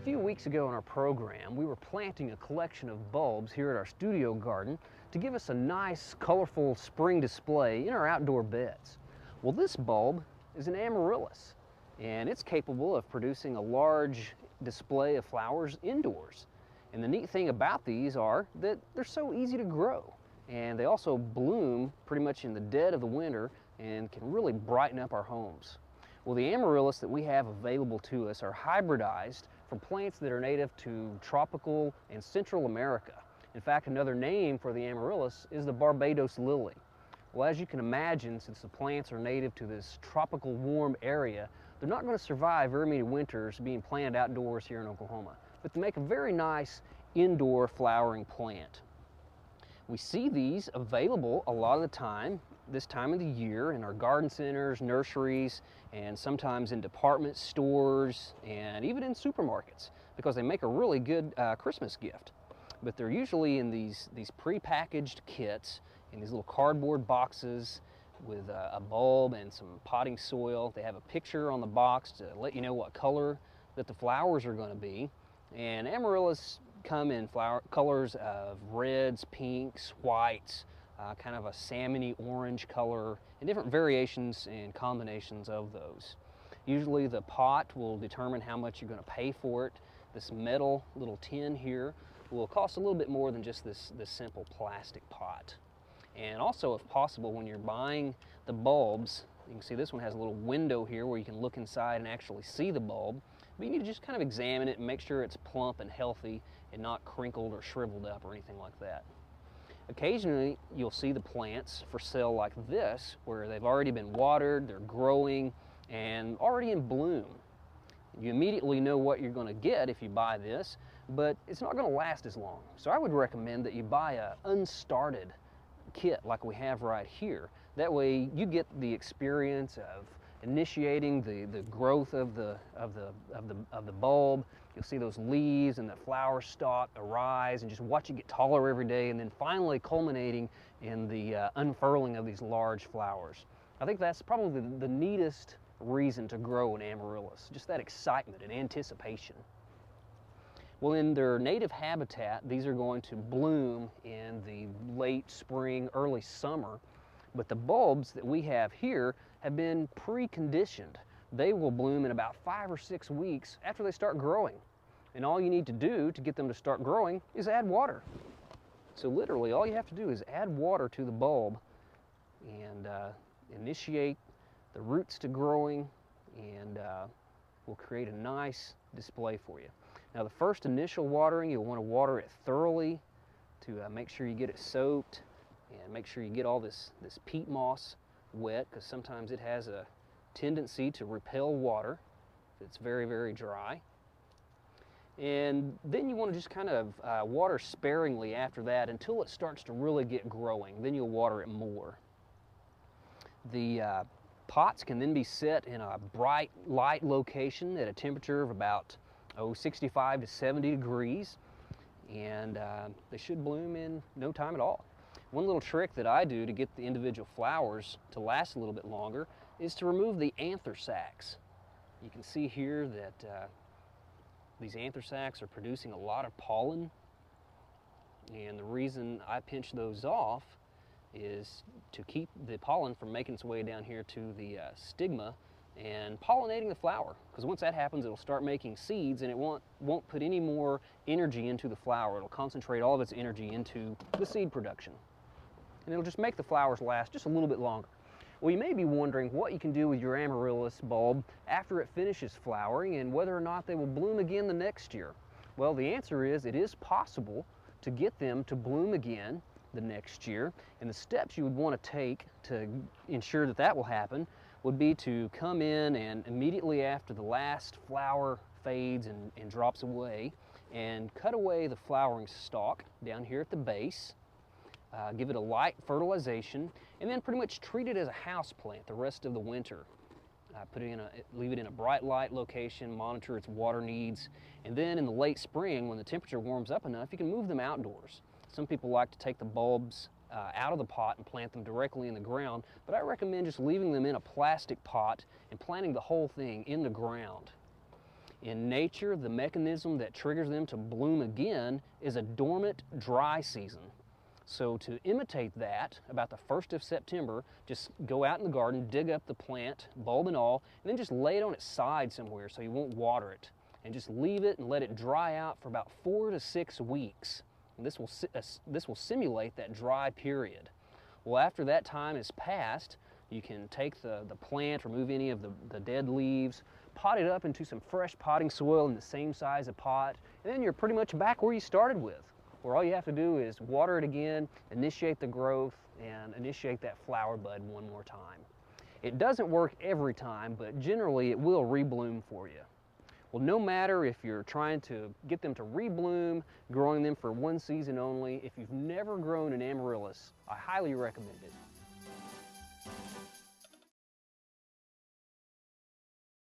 few weeks ago in our program, we were planting a collection of bulbs here at our studio garden to give us a nice, colorful spring display in our outdoor beds. Well, this bulb is an Amaryllis, and it's capable of producing a large display of flowers indoors. And the neat thing about these are that they're so easy to grow, and they also bloom pretty much in the dead of the winter and can really brighten up our homes. Well, the Amaryllis that we have available to us are hybridized from plants that are native to tropical and Central America. In fact, another name for the Amaryllis is the Barbados lily. Well, as you can imagine, since the plants are native to this tropical warm area, they're not going to survive very many winters being planted outdoors here in Oklahoma, but they make a very nice indoor flowering plant. We see these available a lot of the time, this time of the year, in our garden centers, nurseries, and sometimes in department stores and even in supermarkets, because they make a really good Christmas gift. But they're usually in these pre-packaged kits in these little cardboard boxes with a bulb and some potting soil. They have a picture on the box to let you know what color that the flowers are going to be. And Amaryllis come in flower colors of reds, pinks, whites, kind of a salmony orange color, and different variations and combinations of those. Usually the pot will determine how much you're going to pay for it. This metal little tin here will cost a little bit more than just this simple plastic pot. And also, if possible, when you're buying the bulbs, you can see this one has a little window here where you can look inside and actually see the bulb. But you need to just kind of examine it and make sure it's plump and healthy and not crinkled or shriveled up or anything like that. Occasionally, you'll see the plants for sale like this, where they've already been watered, they're growing, and already in bloom. You immediately know what you're going to get if you buy this, but it's not going to last as long. So I would recommend that you buy an unstarted kit like we have right here. That way you get the experience of initiating the growth of the bulb. You'll see those leaves and the flower stalk arise and just watch it get taller every day, and then finally culminating in the unfurling of these large flowers. I think that's probably the neatest reason to grow an Amaryllis, just that excitement and anticipation. Well, in their native habitat, these are going to bloom in the late spring, early summer, but the bulbs that we have here have been preconditioned. They will bloom in about 5 or 6 weeks after they start growing. And all you need to do to get them to start growing is add water. So literally, all you have to do is add water to the bulb and initiate the roots to growing, and we'll create a nice display for you. Now, the first initial watering, you'll want to water it thoroughly to make sure you get it soaked and make sure you get all this peat moss wet, because sometimes it has a tendency to repel water if it's very, very dry. And then you want to just kind of water sparingly after that until it starts to really get growing. Then you'll water it more. The pots can then be set in a bright light location at a temperature of about 65 to 70 degrees, and they should bloom in no time at all. One little trick that I do to get the individual flowers to last a little bit longer is to remove the anther sacs. You can see here that these anther sacs are producing a lot of pollen, and the reason I pinch those off is to keep the pollen from making its way down here to the stigma and pollinating the flower, because once that happens, it'll start making seeds, and it won't put any more energy into the flower. It'll concentrate all of its energy into the seed production, and it'll just make the flowers last just a little bit longer. Well, you may be wondering what you can do with your Amaryllis bulb after it finishes flowering and whether or not they will bloom again the next year. Well, the answer is it is possible to get them to bloom again the next year, and the steps you would want to take to ensure that that will happen would be to come in and immediately after the last flower fades and drops away, and cut away the flowering stalk down here at the base, give it a light fertilization, and then pretty much treat it as a house plant the rest of the winter. Leave it in a bright light location, monitor its water needs, and then in the late spring, when the temperature warms up enough, you can move them outdoors. Some people like to take the bulbs out of the pot and plant them directly in the ground, but I recommend just leaving them in a plastic pot and planting the whole thing in the ground. In nature, the mechanism that triggers them to bloom again is a dormant dry season. So to imitate that, about the 1st of September, just go out in the garden, dig up the plant, bulb and all, and then just lay it on its side somewhere so you won't water it. And just leave it and let it dry out for about 4 to 6 weeks. And this will simulate that dry period. Well, after that time is passed, you can take the plant, remove any of the dead leaves, pot it up into some fresh potting soil in the same size of pot, and then you're pretty much back where you started with, where all you have to do is water it again, initiate the growth, and initiate that flower bud one more time. It doesn't work every time, but generally it will rebloom for you. Well, no matter if you're trying to get them to rebloom, growing them for one season only, if you've never grown an amaryllis, I highly recommend it.